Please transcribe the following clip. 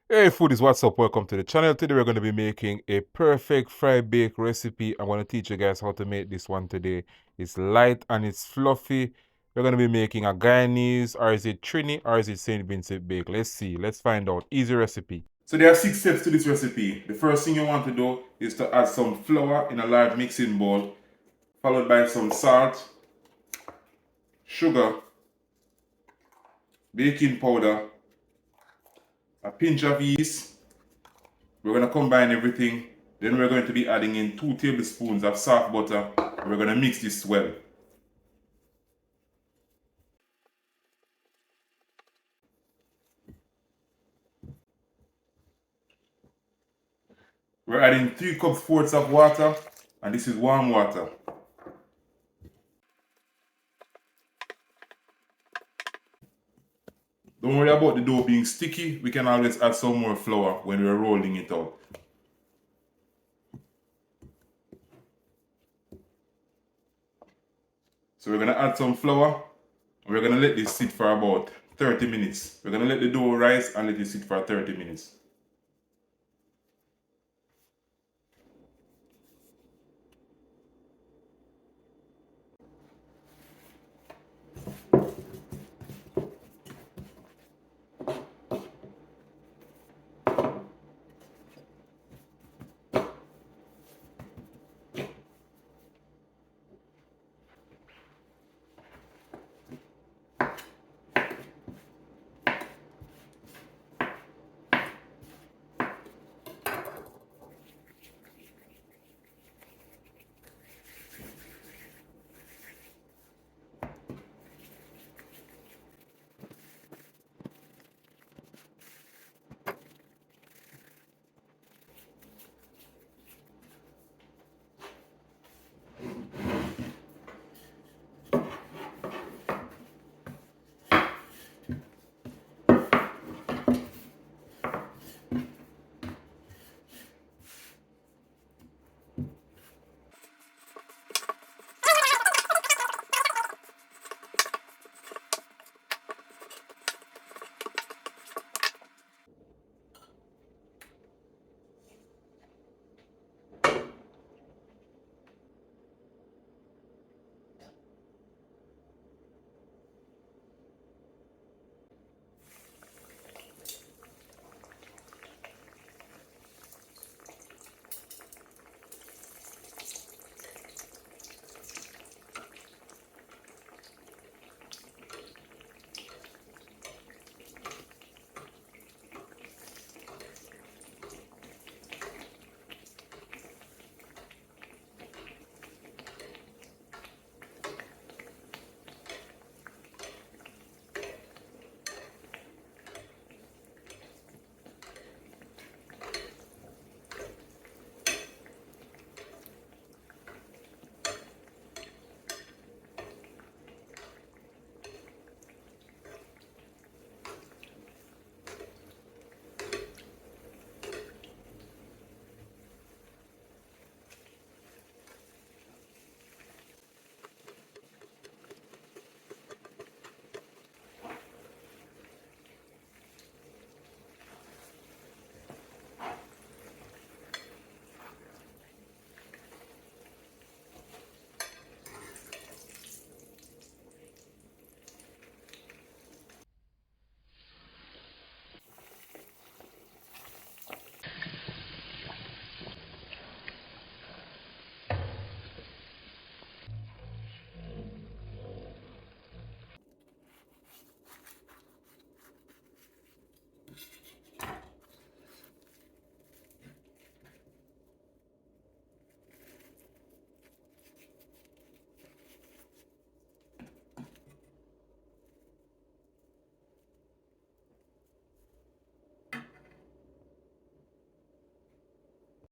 Hey foodies, what's up? Welcome to the channel. Today we're going to be making a perfect fried bake recipe. I'm going to teach you guys how to make this one today. It's light and it's fluffy. We're going to be making a Guyanese, or is it Trini, or is it St. Vincent bake? Let's see. Let's find out. Easy recipe. So there are 6 steps to this recipe. The first thing you want to do is to add some flour in a large mixing bowl, followed by some salt, sugar, baking powder, a pinch of yeast. We're going to combine everything. Then we're going to be adding in 2 tablespoons of soft butter. We're going to mix this well. We're adding 3 cups of water, and this is warm water. Don't worry about the dough being sticky. We can always add some more flour when we're rolling it out. So we're going to add some flour. We're going to let this sit for about 30 minutes. We're going to let the dough rise and let it sit for 30 minutes.